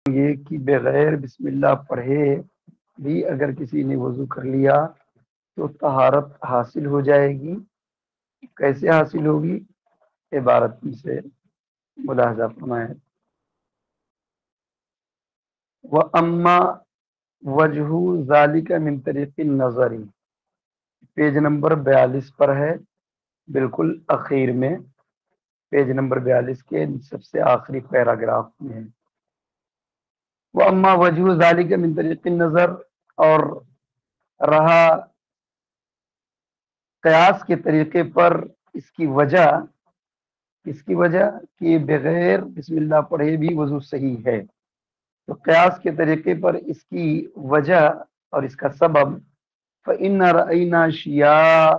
یہ کہ بغیر بسم اللہ پڑھے بھی اگر کسی نے وضو کر لیا تو طہارت حاصل ہو جائے گی۔ کیسے حاصل ہوگی؟ عبارت سے ملاحظہ فرمائیں۔ وَأَمَّا وَجْهُ ذَلِكَ مِنْ طَرِيقِ النَّظَرِ، پیج نمبر 42 پر ہے، بالکل اخیر میں، پیج نمبر 42 کے سب سے آخری پیراگراف میں ہے۔ وَأَمَّا وَجْهُ ذَلِكَ مِنْ طَرِيقِ النَّظَرِ، اور رہا قیاس کے طریقے پر اس کی وجہ کہ بغیر بسم اللہ پڑھے بھی وضو صحیح ہے، تو قیاس کے طریقے پر اس کی وجہ اور اس کا سبب فَإِنَّ رَأَيْنَا شِيَاءَ،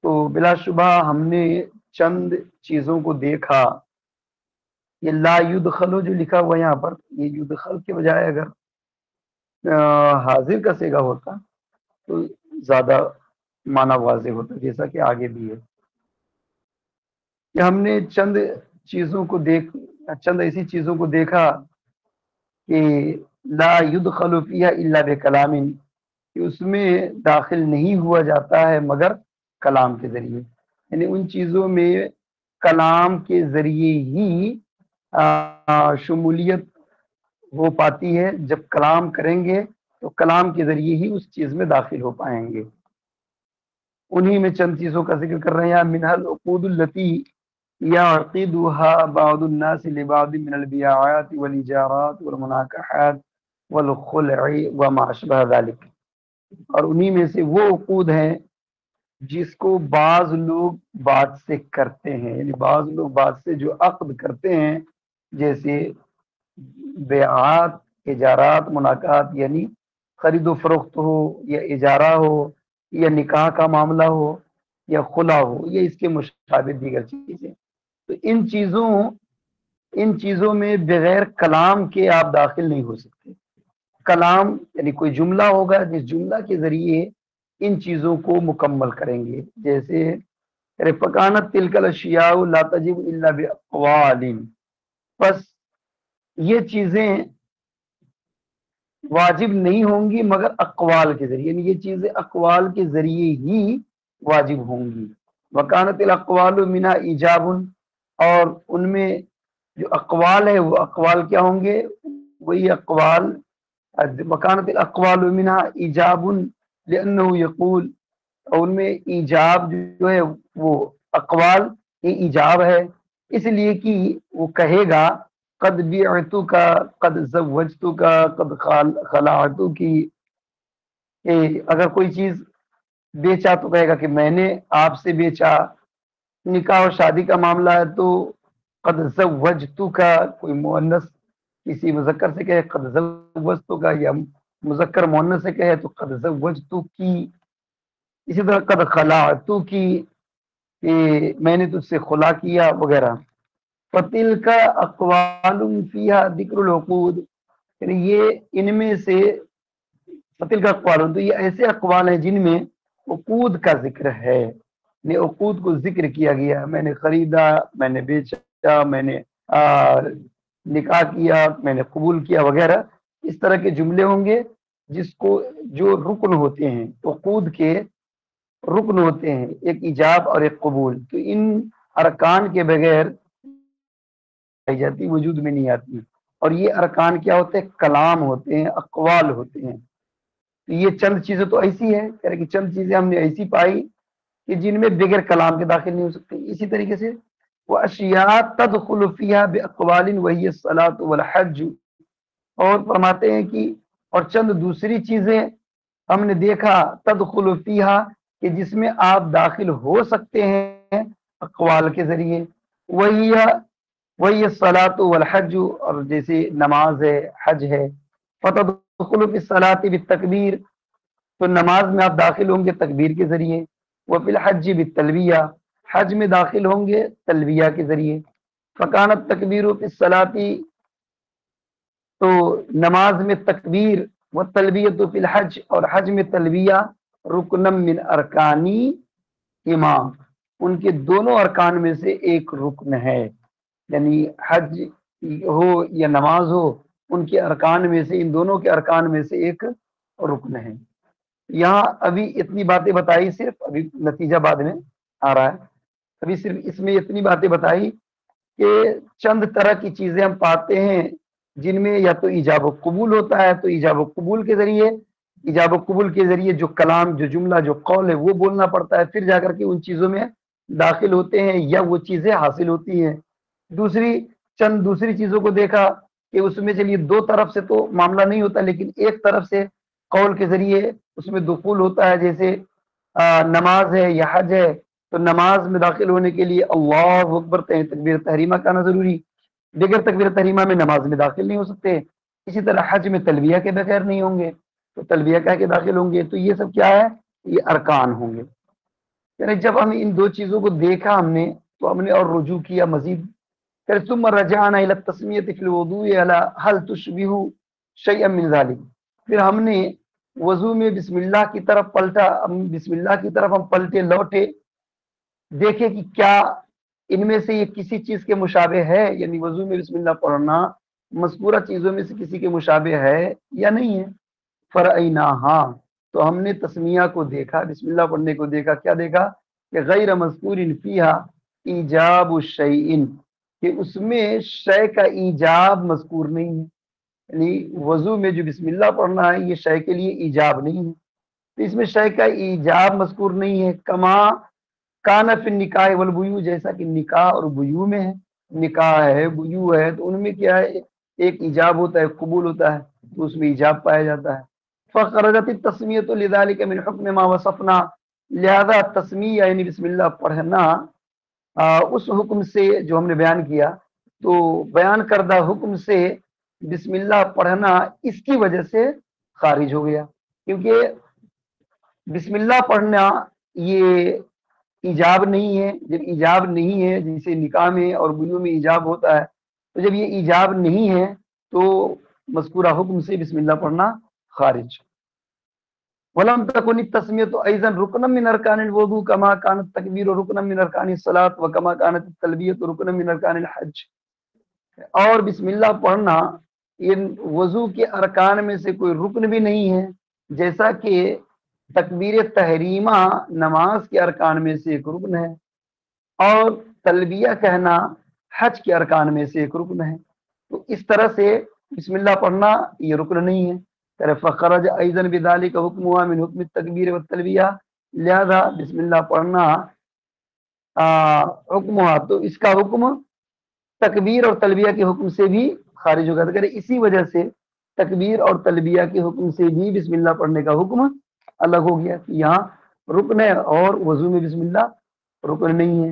تو بلا شبہ ہم نے چند چیزوں کو دیکھا۔ یہ لا یدخل جو لکھا ہوا یہاں پر، یہ یدخل کے بجائے اگر حاضر کا صیغہ ہوتا تو زیادہ معنی واضح ہوتا، جیسا کہ آگے بھی ہے کہ ہم نے چند ایسی چیزوں کو دیکھا کہ لا یدخل فیہا الا بکلام، کہ اس میں داخل نہیں ہوا جاتا ہے مگر کلام کے ذریعے، یعنی ان چیزوں میں کلام کے ذریعے ہی شمولیت ہو پاتی ہے۔ جب کلام کریں گے تو کلام کے ذریعے ہی اس چیز میں داخل ہو پائیں گے۔ انہی میں چند چیزوں کا ذکر کر رہے ہیں۔ منها العقود التي يعقدها بعض الناس لبعض من البيعات والإجارات والمناكحات والخلع وما أشبه ذلك، اور انہی میں سے وہ عقود ہیں جس کو بعض لوگ بعض سے کرتے ہیں، یعنی بعض لوگ بعض سے جو عقد کرتے ہیں، جیسے بیعات، اجارات، مناکحات، یعنی خرید و فروخت ہو یا اجارہ ہو یا نکاح کا معاملہ ہو یا خلا ہو یا اس کے مشابہ دیگر چیزیں، تو ان چیزوں میں بغیر کلام کے آپ داخل نہیں ہو سکتے۔ کلام یعنی کوئی جملہ ہوگا جس جملہ کے ذریعے ان چیزوں کو مکمل کریں گے، جیسے فَكَانَتْ تِلْكَ الْأَشْيَاءُ لَا تَجِبُ إِلَّا بِأَقْوَالٍ، بس یہ چیزیں واجب نہیں ہوں گی مگر اقوال کے ذریعے، یعنی یہ چیزیں اقوال کے ذریعے ہی واجب ہوں گی۔ وَكَانَتِ الْأَقْوَالُ مِنْهَا إِيجَابٌ، اور ان میں جو اقوال ہے وہ اقوال کیا ہوں گے؟ وہی اقوال، وَكَانَتِ الْأَقْوَالُ مِنْهَا إِيجَابٌ لِأَنَّهُ يَقُولُ، اور ان میں ایجاب جو ہے وہ اقوال یہ ایجاب ہے اس لیے کہ وہ کہے گا قد بیعتک، قد زوجتک، قد خلعتک، کہ اگر کوئی چیز بیچا تو کہے گا کہ میں نے آپ سے بیچا۔ نکاح اور شادی کا معاملہ ہے تو قد زوجتک، کوئی مؤنث کسی مذکر سے کہے قد زوجتک، یا مذکر مؤنث سے کہے تو قد زوجتک، اسی طرح قد خلعتک، کہ میں نے تجھ سے خلا کیا وغیرہ۔ فَتِلْكَ أَقْوَالٌ فِيهَا ذِكْرُ الْعُقُودِ، یعنی یہ ان میں سے فَتِلْكَ أَقْوَالٌ، تو یہ ایسے اقوال ہیں جن میں عقود کا ذکر ہے، یعنی عقود کو ذکر کیا گیا، میں نے خریدا، میں نے بیچا، میں نے نکاح کیا، میں نے قبول کیا وغیرہ، اس طرح کے جملے ہوں گے جس کو جو رکن ہوتے ہیں، عقود کے رکن ہوتے ہیں، ایک ایجاب اور ایک قبول، تو ان ارکان کے بغیر آئی جاتی، وجود میں نہیں آتی، اور یہ ارکان کیا ہوتے ہیں؟ کلام ہوتے ہیں، اقوال ہوتے ہیں۔ تو یہ چند چیزیں تو ایسی ہے کہ چند چیزیں ہم نے ایسی پائی کہ جن میں بغیر کلام کے داخل نہیں ہو سکتے۔ اسی طریقے سے وَأَشْيَاءَ تَدْخُلُ فِيهَا بِأَقْوَالٍ وَهِيَ الصَّلَاةُ وَالْحَجُّ، اور فرماتے ہیں کہ اور چند دوسری چیزیں ہم نے دیکھا تدخل فیہا، کہ جس میں آپ داخل ہو سکتے ہیں اقوال کے ذریعے، وہی الصلاۃ والحج، اور جیسے نماز ہے، حج ہے۔ فتدخل فی الصلاۃ بالتکبیر، تو نماز میں آپ داخل ہوں گے تکبیر کے ذریعے۔ وفی الحج بالتلبیہ، حج میں داخل ہوں گے تلبیہ کے ذریعے۔ فکانت تکبیر فی الصلاۃ، تو نماز میں تکبیر، و تلبیۃ فی الحج، اور حج میں تلبیہ، رکن من ارکانی امام، ان کے دونوں ارکان میں سے ایک رکن ہے، یعنی حج ہو یا نماز ہو ان کے ارکان میں سے، ان دونوں کے ارکان میں سے ایک رکن ہے۔ یہاں ابھی اتنی باتیں بتائی، صرف ابھی نتیجہ بعد میں آ رہا ہے، ابھی صرف اس میں اتنی باتیں بتائی کہ چند طرح کی چیزیں ہم پاتے ہیں جن میں یا تو ایجاب و قبول ہوتا ہے، تو ایجاب و قبول کے ذریعے، ایجاب و قبول کے ذریعے جو کلام، جو جملہ، جو قول ہے وہ بولنا پڑتا ہے، پھر جا کر کے ان چیزوں میں داخل ہوتے ہیں یا وہ چیزیں حاصل ہوتی ہیں۔ چند دوسری چیزوں کو دیکھا کہ اس میں چلیے دو طرف سے تو معاملہ نہیں ہوتا، لیکن ایک طرف سے قول کے ذریعے اس میں دخول ہوتا ہے، جیسے نماز ہے یا حج ہے، تو نماز میں داخل ہونے کے لیے اللہ اکبر تکبیر تحریمہ کہنا ضروری، بغیر تکبیر تحریمہ میں نماز میں داخل نہیں ہو سکتے۔ اسی طرح حج میں تلبیہ کے بغیر نہیں ہوں گے، تو تلبیہ کہہ کے داخل ہوں گے، تو یہ سب کیا ہے؟ یہ ارکان ہوں گے۔ یعنی جب ہم ان دو چیزوں کو دیکھا ہم نے، تو ہم نے اور رجوع کیا مزید، پھر ثم رجعنا الى التسمیۃ فی الوضوء علی هل تشبہ شیئا من ذلک، پھر ہم نے وضو میں بسم اللہ کی طرف پلٹا، بسم اللہ کی طرف ہم پلٹے لوٹے، دیکھے کہ کیا ان میں سے یہ کسی چیز کے مشابہ ہے، یعنی وضو میں بسم اللہ پڑھنا مذکورہ چیزوں میں سے کسی کے مشابہ ہے یا نہیں ہے۔ فرأیناہا، تو ہم نے تسمیہ کو دیکھا، بسم اللہ پڑھنے کو دیکھا، کیا دیکھا؟ کہ غیر مذکور فیہا ایجاب الشیء، کہ اس میں شے کا ایجاب مذکور نہیں ہے، یعنی وضو میں جو بسم اللہ پڑھنا ہے یہ شے کے لیے ایجاب نہیں ہے، تو اس میں شے کا ایجاب مذکور نہیں ہے۔ کما کان فی النکاح والبیوع، جیسا کہ نکاح اور بیوع میں ہے، نکاح ہے، بیوع ہے، تو ان میں کیا ہے؟ ایک ایجاب ہوتا ہے، قبول ہوتا ہے، تو اس میں ایجاب پایا جاتا ہے۔ فخرجت التسمیۃ لذلک من حکم ما وصفنا، لہذا تسمیہ یعنی بسم اللہ پڑھنا اس حکم سے جو ہم نے بیان کیا، تو بیان کردہ حکم سے بسم اللہ پڑھنا اس کی وجہ سے خارج ہو گیا، کیونکہ بسم اللہ پڑھنا یہ ایجاب نہیں ہے۔ جب ایجاب نہیں ہے، جیسے نکاح میں اور بیوع میں ایجاب ہوتا ہے، تو جب یہ ایجاب نہیں ہے تو مذکورہ حکم سے بسم اللہ پڑھنا خارج۔ ولم تكن التسمیۃ ايضا رکنا من ارکان الوضوء كما كانت التکبیر رکنا من ارکان الصلاۃ وكما كانت التلبیۃ رکنا من ارکان الحج، اور بسم اللہ پڑھنا ان وضو کے ارکان میں سے کوئی رکن بھی نہیں ہے، جیسا کہ تکبیر تحریمہ نماز کے ارکان میں سے ایک رکن ہے، اور تلبیہ کہنا حج کے ارکان میں سے ایک رکن ہے، تو اس طرح سے بسم اللہ پڑھنا یہ رکن نہیں ہے۔ فخرج ایضا بذلك حکمها من حکم التکبیر والتلبیہ، لہذا بسم اللہ پڑھنا حکمها، تو اس کا حکم تکبیر اور تلبیہ کے حکم سے بھی خارج ہوگا، تو اسی وجہ سے تکبیر اور تلبیہ کے حکم سے بھی بسم اللہ پڑھنے کا حکم الگ ہو گیا، کہ یہاں رکن ہے اور وضو میں بسم اللہ رکن نہیں ہے۔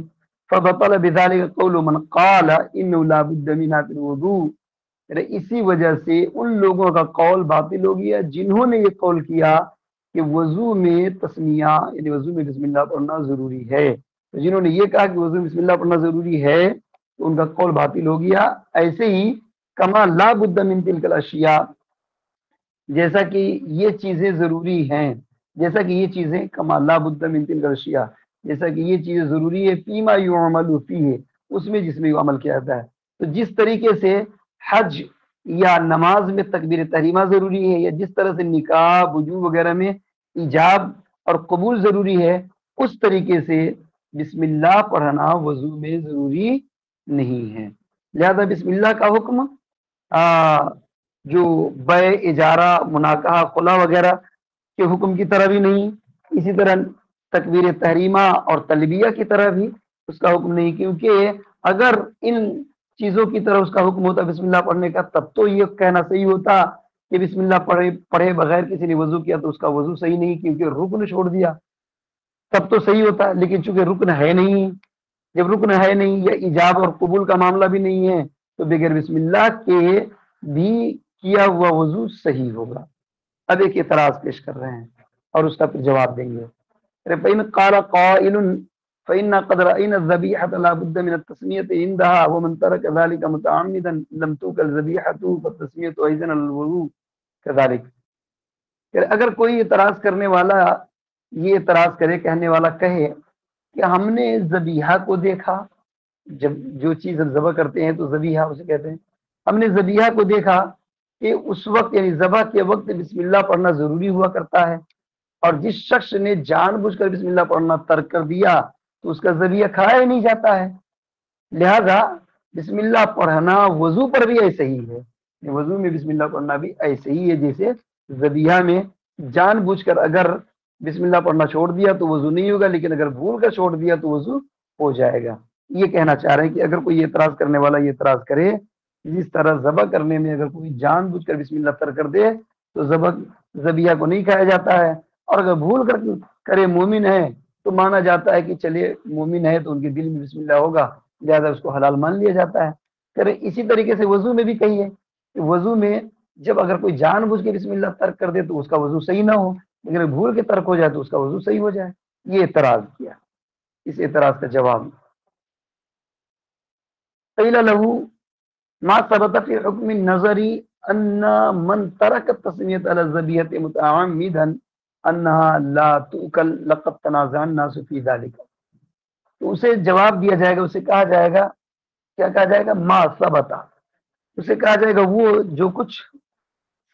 فبطل بذلك قول من قال انه لا بد منها في الوضوء، اسی وجہ سے ان لوگوں کا قول باطل ہو گیا جنہوں نے یہ قول کیا کہ وضو میں تسمیہ یعنی وضو میں بسم اللہ پڑھنا ضروری ہے، تو جنہوں نے یہ کہا کہ وضو میں بسم اللہ پڑھنا ضروری ہے تو ان کا قول باطل ہو گیا۔ ایسے ہی کما لا بد من تلک الاشیاء، جیسا کہ یہ چیزیں ضروری ہیں، جیسا کہ یہ چیزیں کما لا بد من تلک الاشیاء، جیسا کہ یہ چیزیں ضروری ہے فیما یعمل فیہ، اس میں جس میں عمل کیا جاتا ہے، تو جس طریقے سے حج یا نماز میں تکبیر تحریمہ ضروری ہے، یا جس طرح سے نکاح وضو وغیرہ میں ایجاب اور قبول ضروری ہے، اس طریقے سے بسم اللہ پڑھنا وضو میں ضروری نہیں ہے۔ لہذا بسم اللہ کا حکم جو بیع، اجارہ، مناکحہ، خلا وغیرہ کے حکم کی طرح بھی نہیں، اسی طرح تکبیر تحریمہ اور تلبیہ کی طرح بھی اس کا حکم نہیں، کیونکہ اگر ان چیزوں کی طرح اس کا حکم ہوتا بسم اللہ پڑھنے کا، تب تو یہ کہنا صحیح ہوتا کہ بسم اللہ پڑھے بغیر کسی نے وضو کیا تو اس کا وضو صحیح نہیں، کیونکہ رکن چھوڑ دیا، تب تو صحیح ہوتا، لیکن چونکہ رکن ہے نہیں، جب رکن ہے نہیں یا ایجاب اور قبول کا معاملہ بھی نہیں ہے، تو بغیر بسم اللہ کے بھی کیا ہوا وضو صحیح ہوگا۔ اب ایک اعتراض پیش کر رہے ہیں اور اس کا پھر جواب دیں گے۔ فإن قال قائل فإن قد رأينا الذبيحة لا بد من التسمية عندها ومن ترك ذلك متعمدا لم تؤكل ذبيحته فالتسمية أيضا الوضوء كذلك۔ اگر کوئی اعتراض کرنے والا یہ اعتراض کرے، کہنے والا کہے کہ ہم نے ذبیحہ کو دیکھا، جب جو چیز ہم ذبح کرتے ہیں تو ذبیحہ اسے کہتے ہیں، ہم نے ذبیحہ کو دیکھا کہ اس وقت یعنی ذبح کے وقت بسم اللہ پڑھنا ضروری ہوا کرتا ہے، اور جس شخص نے جان بوجھ کر بسم اللہ پڑھنا ترک کر دیا تو اس کا ذبیحہ کھایا ہی نہیں جاتا ہے۔ لہذا بسم اللہ پڑھنا وضو پر بھی ایسے ہی ہے، وضو میں بسم اللہ پڑھنا بھی ایسے ہی ہے جیسے ذبیحہ میں جان بوجھ کر اگر بسم اللہ پڑھنا چھوڑ دیا تو وضو نہیں ہوگا، لیکن اگر بھول کر چھوڑ دیا تو وضو ہو جائے گا۔ یہ کہنا چاہ رہے ہیں کہ اگر کوئی اعتراض کرنے والا یہ اعتراض کرے جس طرح ذبح کرنے میں اگر کوئی جان بوجھ کر بسم اللہ ترک کر دے تو ذبیحہ کو نہیں کھایا جاتا ہے، اور اگر بھول کر کرے مومن ہے تو مانا جاتا ہے کہ چلیے مومن ہے تو ان کے دل میں بسم اللہ ہوگا، لہٰذا اس کو حلال مان لیا جاتا ہے۔ کرے اسی طریقے سے وضو میں بھی کہیے کہ وضو میں جب اگر کوئی جان بوجھ کے بسم اللہ ترک کر دے تو اس کا وضو صحیح نہ ہو، لیکن بھول کے ترک ہو جائے تو اس کا وضو صحیح ہو جائے۔ یہ اعتراض کیا، اس اعتراض کا جواب قیل له ما ثبت في حكم النظر ان من ترك التسمية على الذبيحة متعمدا انها لا تؤكل لقد تنازع الناس في ذلك۔ تو اسے جواب دیا جائے گا، اسے کہا جائے گا، کیا کہا جائے گا؟ ما ثبت، اسے کہا جائے گا وہ جو کچھ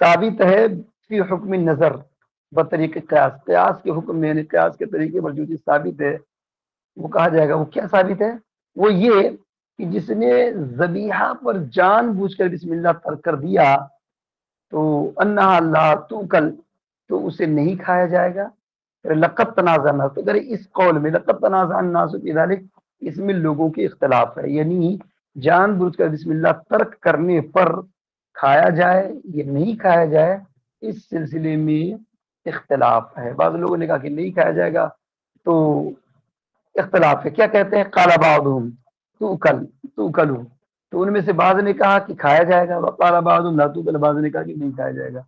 ثابت ہے فی حکم نظر بطریق قیاس، قیاس کے حکم میں، یعنی قیاس کے طریقے پر جو چیز ثابت ہے وہ کہا جائے گا۔ وہ کیا ثابت ہے؟ وہ یہ کہ جس نے ذبیحہ پر جان بوجھ کر بسم اللہ ترک کر دیا تو انہا لا توکل، تو اسے نہیں کھایا جائے گا۔ لقد تنازع الناس، تو اگر اس قول میں لقد تنازع الناس فی ذلک، اس میں لوگوں کے اختلاف ہے، یعنی جان بوجھ کر بسم اللہ ترک کرنے پر کھایا جائے یا نہیں کھایا جائے، اس سلسلے میں اختلاف ہے۔ بعض لوگوں نے کہا کہ نہیں کھایا جائے گا، تو اختلاف ہے۔ کیا کہتے ہیں؟ قال بعضهم توکل، تو ان میں سے بعض نے کہا کہ کھایا جائے گا، وقال بعضهم لا توکل، بعض نے کہا کہ نہیں کھایا جائے گا۔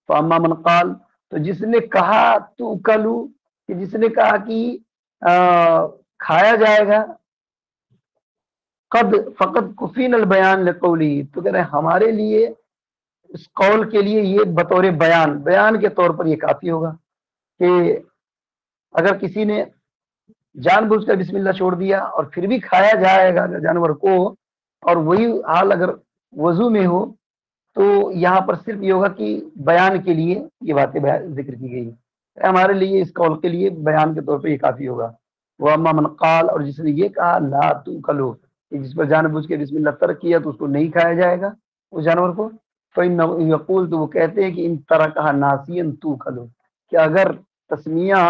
فاما من قال، تو جس نے کہا توکل، کہ جس نے کہا کہ کھایا جائے گا، فقد کفین البیان لقولی، تو کہہ رہے ہیں ہمارے لیے اس قول کے لیے یہ بطور بیان کے طور پر یہ کافی ہوگا کہ اگر کسی نے جان بوجھ کر بسم اللہ چھوڑ دیا اور پھر بھی کھایا جائے گا جانور کو، اور وہی حال اگر وضو میں ہو، تو یہاں پر صرف یہ ہوگا کہ بیان کے لیے یہ باتیں ذکر کی گئی، ہمارے لیے اس قول کے لیے بیان کے طور پہ یہ کافی ہوگا۔ وَأَمَّا مَنْ قَالَ، اور جس نے یہ کہا لا تُؤْكَلُ، کہ جس پر جان بوجھ کے بسم اللہ ترک کیا تو اس کو نہیں کھایا جائے گا اس جانور کو، فَإِنَّهُ يَقُولُ، تو وہ کہتے ہیں کہ ان ترکہ ناسیا تُؤْكَلُ، کہ اگر تسمیہ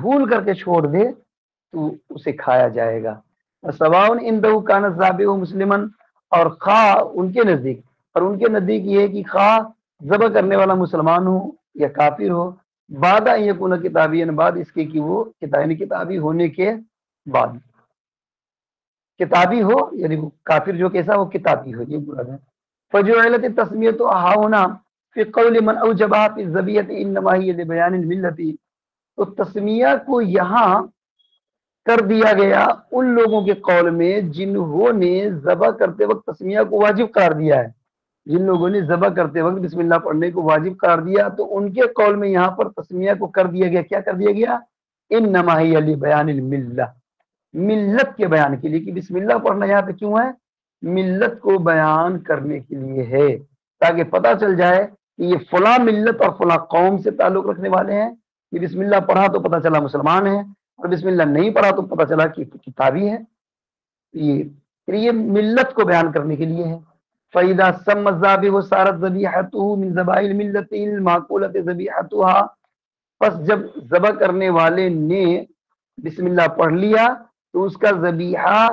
بھول کر کے چھوڑ دے تو اسے کھایا جائے گا۔ سواء عندہ کان الذابح مسلما، اور خواہ ان کے نزدیک، اور ان کے نزدیک یہ ہے کہ خواہ ذبح کرنے والا مسلمان ہو یا کافر ہو، بعد ان یکون کتابی، بعد اس کے کہ وہ کتابی ہونے کے بعد، کتابی ہو یعنی وہ کافر جو کیسا وہ کتابی ہو، یہ مراد ہے۔ فجعلت التسمیۃ ہاہنا فی قول من اوجبها فی الذبیحۃ انما ہی لبیان الملۃ، تو تسمیہ کو یہاں کر دیا گیا ان لوگوں کے قول میں جنہوں نے ذبح کرتے وقت تسمیہ کو واجب قرار دیا ہے، جن لوگوں نے ذبح کرتے وقت بسم اللہ پڑھنے کو واجب قرار دیا، تو ان کے قول میں یہاں پر تسمیہ کو کر دیا گیا، کیا کر دیا گیا؟ انما ہی لبیان الملہ، ملت کے بیان کے لیے، کہ بسم اللہ پڑھنا یہاں پہ کیوں ہے؟ ملت کو بیان کرنے کے لیے ہے، تاکہ پتہ چل جائے کہ یہ فلاں ملت اور فلاں قوم سے تعلق رکھنے والے ہیں، کہ بسم اللہ پڑھا تو پتہ چلا مسلمان ہیں، اور بسم اللہ نہیں پڑھا تو پتہ چلا کہ کتابی ہے۔ یہ ملت کو بیان کرنے کے لیے ہے۔ فَإِذَا سَمَّ الذَّابِحُ صَارَتْ ذَبِيحَتُهُ مِنْ ذَبَائِحِ الْمِلَّةِ الْمَعْقُولَةِ ذَبِيحَتُهَا، پس جب ذبح کرنے والے نے بسم اللہ پڑھ لیا تو اس کا ذبیحہ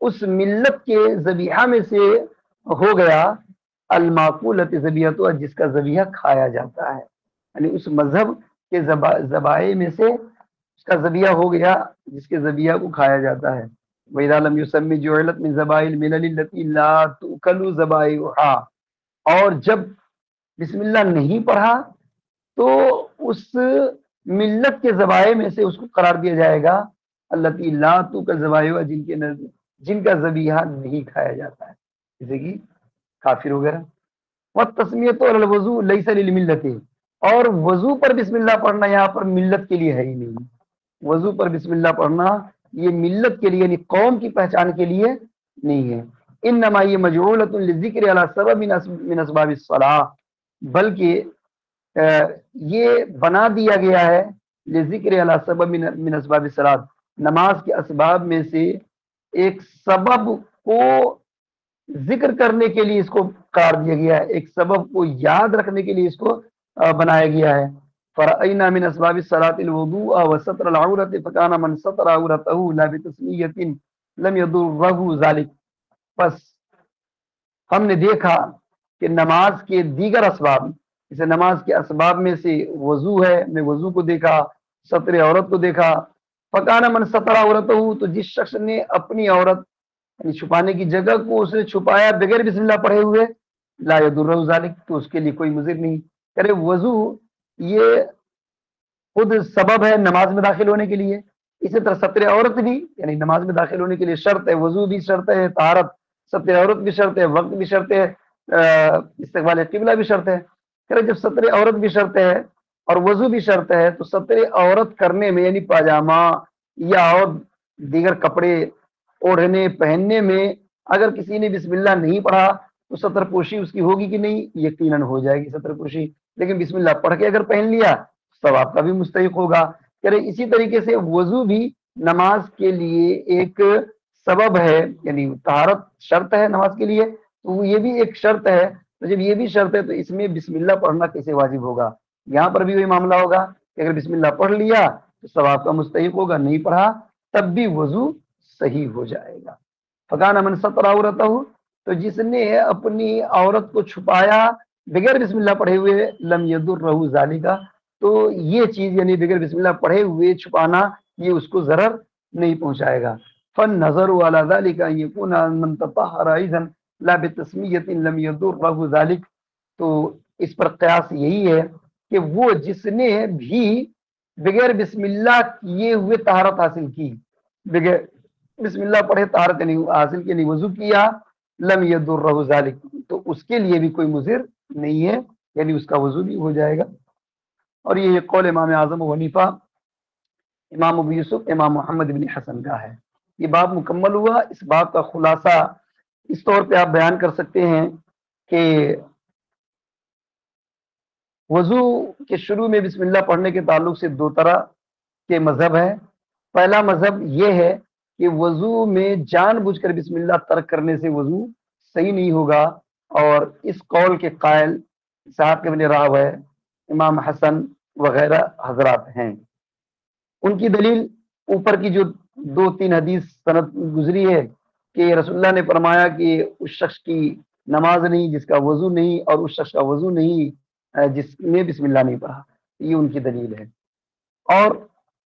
اس ملت کے ذبیحہ میں سے ہو گیا، المعقولۃ ذبیحتها، جس کا ذبیحہ کھایا جاتا ہے، یعنی اس مذہب کے ذبائح میں سے اس کا ذبیحہ ہو گیا جس کے ذبیحہ کو کھایا جاتا ہے۔ وَإِذَا لَمْ يُسَمِّ جُعِلَتْ مِنْ ذَبَائِحِ الْمِلَلِ الَّتِي لَا تُؤْكَلُ ذَبَائِحُهَا، اور جب بسم اللہ نہیں پڑھا تو اس ملت کے ذبائح میں سے اس کو قرار دیا جائے گا الَّتِي لَا تُؤْكَلُ ذَبَائِحُهَا، جن کا ذبیحہ نہیں کھایا جاتا ہے، جیسے کہ کافر وغیرہ۔ وَالتَّسْمِيَةُ عَلَى الْوُضُوءِ لَيْسَ لِلْمِلَّةِ، اور وضو پر بسم اللہ پڑھنا یہاں پر ملت کے لیے ہے ہی نہیں، وضو پر بسم اللہ پڑھنا یہ ملت کے لیے یعنی قوم کی پہچان کے لیے نہیں ہے۔ انما یہ مجعولۃ للذکر علی سبب من اسباب الصلاح، بلکہ یہ بنا دیا گیا ہے لذکر علی سبب من اسباب الصلاح، نماز کے اسباب میں سے ایک سبب کو ذکر کرنے کے لیے اس کو قرار دیا گیا ہے، ایک سبب کو یاد رکھنے کے لیے اس کو بنایا گیا ہے۔ فرأینا من اسباب الصلاۃ الوضوء وستر العورۃ فکان من ستر عورتہ لا بتسمیۃ لم یضرہ ذلک، بس ہم نے دیکھا کہ نماز کے دیگر اسباب، جیسے نماز کے اسباب میں سے وضو ہے، میں وضو کو دیکھا، ستر عورت کو دیکھا، فکان من ستر عورتہ، تو جس شخص نے اپنی عورت یعنی چھپانے کی جگہ کو اس نے چھپایا بغیر بسم اللہ پڑھے ہوئے، لا یضرہ ذلک، تو اس کے لیے کوئی مضر نہیں کرے۔ وضو یہ خود سبب ہے نماز میں داخل ہونے کے لیے، اسی طرح ستر عورت بھی یعنی نماز میں داخل ہونے کے لیے شرط ہے، وضو بھی شرط ہے، طہارت، ستر عورت بھی شرط ہے، وقت بھی شرط ہے، استقبال قبلہ بھی شرط ہے۔ جب ستر عورت بھی شرط ہے اور وضو بھی شرط ہے، تو ستر عورت کرنے میں یعنی پاجامہ یا اور دیگر کپڑے اوڑھنے پہننے میں اگر کسی نے بسم اللہ نہیں پڑھا تو ستر پوشی اس کی ہوگی کہ نہیں؟ یقیناً ہو جائے گی ستر پوشی، لیکن بسم اللہ پڑھ کے اگر پہن لیا ثواب کا بھی مستحق ہوگا۔ اسی طریقے سے وضو بھی نماز کے لیے ایک سبب ہے، یعنی طہارت شرط ہے نماز کے لیے، تو یہ بھی ایک شرط ہے، تو جب یہ بھی شرط ہے تو اس میں بسم اللہ پڑھنا کیسے واجب ہوگا؟ یہاں پر بھی وہی معاملہ ہوگا کہ اگر بسم اللہ پڑھ لیا تو ثواب کا مستحق ہوگا، نہیں پڑھا تب بھی وضو صحیح ہو جائے گا۔ فکان من ستر عورتہ، تو جس نے اپنی عورت کو چھپایا بغیر بسم اللہ پڑھے ہوئے، لم یضرہ ذالک، تو یہ چیز یعنی بغیر بسم اللہ پڑھے ہوئے چھپانا یہ اس کو ضرر نہیں پہنچائے گا۔ فالنظر علی ذلک ان یکون من تطہر اذا لا بتسمیۃ لم یضرہ ذلک، تو اس پر قیاس یہی ہے کہ وہ جس نے بھی بغیر بسم اللہ کیے ہوئے طہارت حاصل کی، بغیر بسم اللہ پڑھے طہارت نہیں حاصل کی، نہیں وضو کیا، لم یضرہ ذلک، تو اس کے لیے بھی کوئی مضر نہیں ہے، یعنی اس کا وضو بھی ہو جائے گا۔ اور یہ قول امام اعظم ابو حنیفہ، امام ابو یوسف، امام محمد بن حسن کا ہے۔ یہ باب مکمل ہوا۔ اس باب کا خلاصہ اس طور پہ آپ بیان کر سکتے ہیں کہ وضو کے شروع میں بسم اللہ پڑھنے کے تعلق سے دو طرح کے مذہب ہیں۔ پہلا مذہب یہ ہے کہ وضو میں جان بوجھ کر بسم اللہ ترک کرنے سے وضو صحیح نہیں ہوگا، اور اس قول کے قائل اسحاق ابن راہویہ، امام حسن وغیرہ حضرات ہیں۔ ان کی دلیل اوپر کی جو دو تین حدیث سند گزری ہے کہ رسول اللہ نے فرمایا کہ اس شخص کی نماز نہیں جس کا وضو نہیں، اور اس شخص کا وضو نہیں جس نے بسم اللہ نہیں پڑھا، یہ ان کی دلیل ہے۔ اور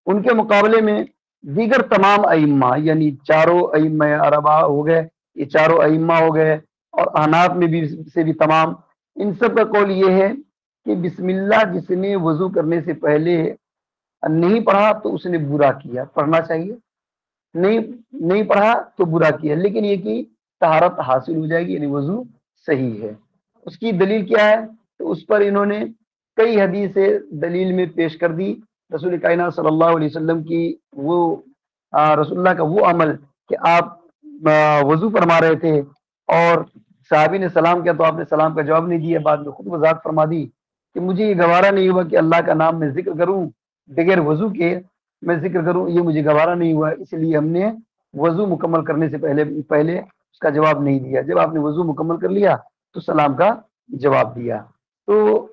ان کے مقابلے میں دیگر تمام ائمہ، یعنی چاروں ائمہ اربعہ ہو گئے، یہ چاروں ائمہ ہو گئے، اور احناف میں بھی سے بھی تمام، ان سب کا قول یہ ہے کہ بسم اللہ جس نے وضو کرنے سے پہلے نہیں پڑھا تو اس نے برا کیا، پڑھنا چاہیے، نہیں پڑھا تو برا کیا، لیکن یہ کہ طہارت حاصل ہو جائے گی، یعنی وضو صحیح ہے۔ اس کی دلیل کیا ہے؟ تو اس پر انہوں نے کئی حدیثیں دلیل میں پیش کر دی، رسول کائنات صلی اللہ علیہ وسلم کی وہ رسول اللہ کا وہ عمل کہ آپ وضو فرما رہے تھے اور صحابی نے سلام کیا تو آپ نے سلام کا جواب نہیں دیا، بعد میں خود وضاحت فرما دی کہ مجھے یہ گوارا نہیں ہوا کہ اللہ کا نام میں ذکر کروں بغیر وضو کے، میں ذکر کروں، یہ مجھے گوارا نہیں ہوا، اس لیے ہم نے وضو مکمل کرنے سے پہلے اس کا جواب نہیں دیا۔ جب آپ نے وضو مکمل کر لیا تو سلام کا جواب دیا۔ تو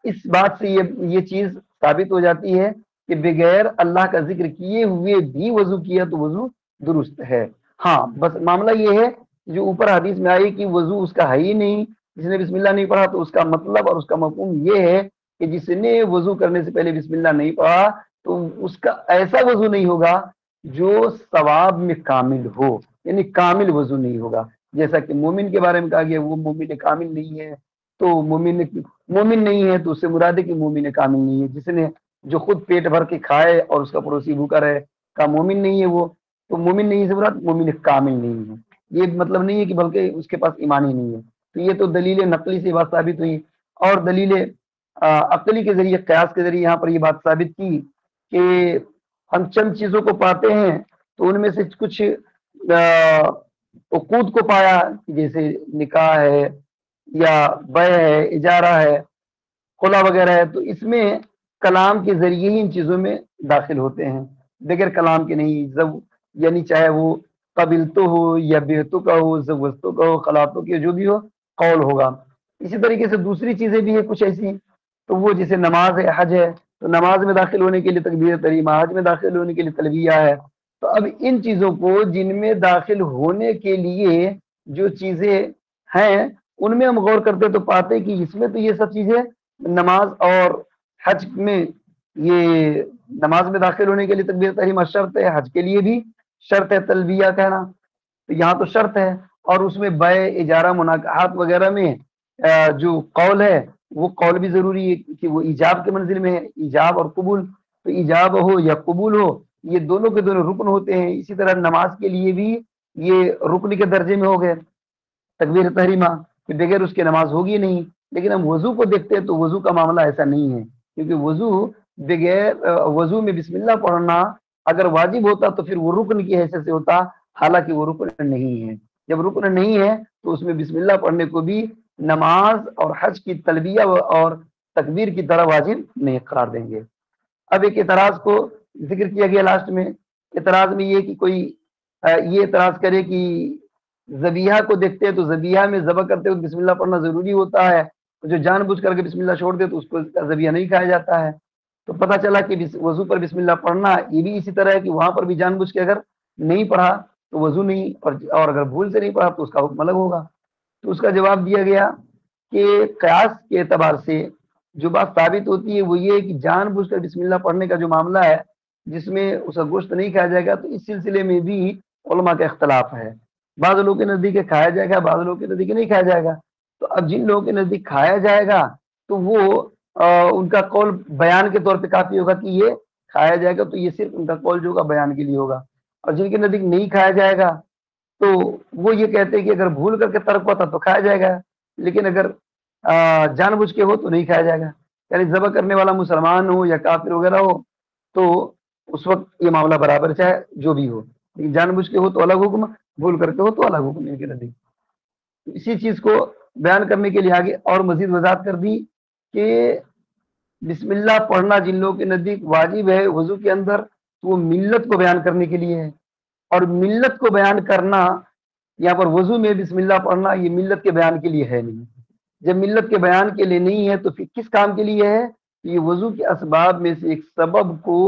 اس بات سے یہ چیز ثابت ہو جاتی ہے کہ بغیر اللہ کا ذکر کیے ہوئے بھی وضو کیا تو وضو درست ہے۔ ہاں بس معاملہ یہ ہے جو اوپر حدیث میں آئی کہ وضو اس کا ہے ہی نہیں، جس نے بسم اللہ نہیں پڑھا، تو اس کا مطلب اور اس کا مفہوم یہ ہے کہ جس نے وضو کرنے سے پہلے بسم اللہ نہیں پڑھا تو اس کا ایسا وضو نہیں ہوگا جو ثواب میں کامل ہو، یعنی کامل وضو نہیں ہوگا۔ جیسا کہ مومن کے بارے میں کہا گیا وہ مومن کامل نہیں ہے، تو مومن نہیں ہے تو اس سے مراد ہے کہ مومن کامل نہیں ہے، جس نے جو خود پیٹ بھر کے کھائے اور اس کا پڑوسی بھوکا رہے کا مومن نہیں ہے وہ، تو مومن نہیں سے مراد مومن کامل نہیں ہے۔ یہ مطلب نہیں ہے کہ بلکہ اس کے پاس ایمان ہی نہیں ہے۔ تو یہ تو دلیل نقلی سے بات ثابت ہوئی، اور دلیل عقلی کے ذریعے، قیاس کے ذریعے یہاں پر یہ بات ثابت کی کہ ہم چند چیزوں کو پاتے ہیں تو ان میں سے کچھ عقود کو پایا، جیسے نکاح ہے یا بیع ہے، اجارہ ہے، خلا وغیرہ ہے، تو اس میں کلام کے ذریعے ہی ان چیزوں میں داخل ہوتے ہیں، بغیر کلام کے نہیں۔ یعنی چاہے وہ قبلتو ہو یا بیعتو کا ہو، زوجتو کا ہو، خلعتو کے جو بھی ہو، قول ہوگا۔ اسی طریقے سے دوسری چیزیں بھی ہیں کچھ ایسی، تو وہ جیسے نماز ہے، حج ہے، تو نماز میں داخل ہونے کے لیے تکبیر تحریمہ، حج میں داخل ہونے کے لیے تلبیہ ہے۔ تو اب ان چیزوں کو جن میں داخل ہونے کے لیے جو چیزیں ہیں ان میں ہم غور کرتے تو پاتے کہ اس میں تو یہ سب چیزیں نماز اور حج میں، یہ نماز میں داخل ہونے کے لیے تکبیر تحریمہ شرط ہے، حج کے لیے بھی شرط ہے تلبیہ کہنا، تو یہاں تو شرط ہے۔ اور اس میں بیع، اجارہ، مناکحات وغیرہ میں جو قول ہے وہ قول بھی ضروری ہے کہ وہ ایجاب کے منزل میں ہے، ایجاب اور قبول، تو ایجاب ہو یا قبول ہو یہ دونوں کے دونوں رکن ہوتے ہیں۔ اسی طرح نماز کے لیے بھی یہ رکن کے درجے میں ہو گئے تکبیر تحریمہ، کہ بغیر اس کے نماز ہوگی نہیں۔ لیکن ہم وضو کو دیکھتے ہیں تو وضو کا معاملہ ایسا نہیں ہے، کیونکہ وضو میں بسم اللہ پڑھنا اگر واجب ہوتا تو پھر وہ رکن کی حیثیت سے ہوتا، حالانکہ وہ رکن نہیں ہے۔ جب رکن نہیں ہے تو اس میں بسم اللہ پڑھنے کو بھی نماز اور حج کی تلبیہ اور تکبیر کی طرح واجب نہیں قرار دیں گے۔ اب ایک اعتراض کو ذکر کیا گیا لاسٹ میں، اعتراض میں یہ کہ کوئی یہ اعتراض کرے کہ ذبیحہ کو دیکھتے ہیں تو ذبیحہ میں ذبح کرتے ہوئے بسم اللہ پڑھنا ضروری ہوتا ہے، جو جان بوجھ کر کے بسم اللہ چھوڑ دے تو اس کو ذبیحہ نہیں کھایا جاتا ہے۔ تو پتہ چلا کہ وضو پر بسم اللہ پڑھنا یہ بھی اسی طرح ہے کہ وہاں پر بھی جان بوجھ کے اگر نہیں پڑھا تو وضو نہیں، اور اگر بھول سے نہیں پڑھا تو اس کا حکم الگ ہوگا۔ تو اس کا جواب دیا گیا کہ قیاس کے اعتبار سے جو بات ثابت ہوتی ہے وہ یہ ہے کہ جان بوجھ کر بسم اللہ پڑھنے کا جو معاملہ ہے جس میں اس کا گوشت نہیں کھایا جائے گا، تو اس سلسلے میں بھی علماء کا اختلاف ہے۔ بعض لوگوں کے نزدیک کھایا جائے گا، بعض لوگوں کے نزدیک نہیں کھایا جائے گا۔ تو اب جن لوگوں کے نزدیک کھایا جائے گا تو وہ ان کا قول بیان کے طور پہ کافی ہوگا کہ یہ کھایا جائے گا، تو یہ صرف ان کا قول جو ہوگا بیان کے لیے ہوگا۔ اور جن کے نزدیک نہیں کھایا جائے گا تو وہ یہ کہتے ہیں کہ اگر بھول کر کے ترک ہوتا تو کھایا جائے گا، لیکن اگر جان بوجھ کے ہو تو نہیں کھایا جائے گا۔ یعنی ذبح کرنے والا مسلمان ہو یا کافر وغیرہ ہو تو اس وقت یہ معاملہ برابر، چاہے جو بھی ہو، لیکن جان بوجھ کے ہو تو الگ حکم، بھول کر کے ہو تو الگ حکم ان کے نزدیک۔ اسی چیز کو بیان کرنے کے لیے آگے اور مزید وضاحت کر دی کہ بسم اللہ پڑھنا جن لوگوں کے نزدیک واجب ہے وضو کے اندر، تو وہ ملت کو بیان کرنے کے لیے ہے، اور ملت کو بیان کرنا یہاں پر وضو میں بسم اللہ پڑھنا یہ ملت کے بیان کے لیے ہے نہیں۔ جب ملت کے بیان کے لیے نہیں ہے تو پھر کس کام کے لیے ہے؟ یہ وضو کے اسباب میں سے ایک سبب کو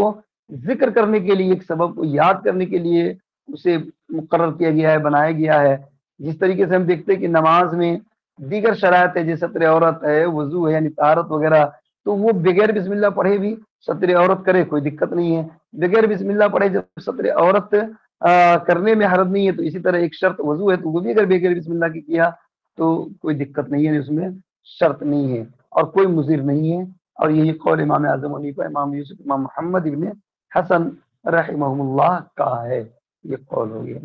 ذکر کرنے کے لیے، ایک سبب کو یاد کرنے کے لیے اسے مقرر کیا گیا ہے، بنایا گیا ہے۔ جس طریقے سے ہم دیکھتے ہیں کہ نماز میں دیگر شرائط ہے، جیسے ستر عورت ہے، وضو ہے یعنی طہارت وغیرہ، تو وہ بغیر بسم اللہ پڑھے بھی ستر عورت کرے کوئی دقت نہیں ہے، بغیر بسم اللہ پڑھے جب ستر عورت کرنے میں حرج نہیں ہے، تو اسی طرح ایک شرط وضو ہے تو وہ بھی اگر بغیر بسم اللہ کی کیا تو کوئی دقت نہیں ہے، اس میں شرط نہیں ہے اور کوئی مضر نہیں ہے۔ اور یہی قول امام اعظم حنیفہ، امام یوسف، امام محمد ابن حسن رحمہ اللہ کا ہے، یہ قول ہو گیا۔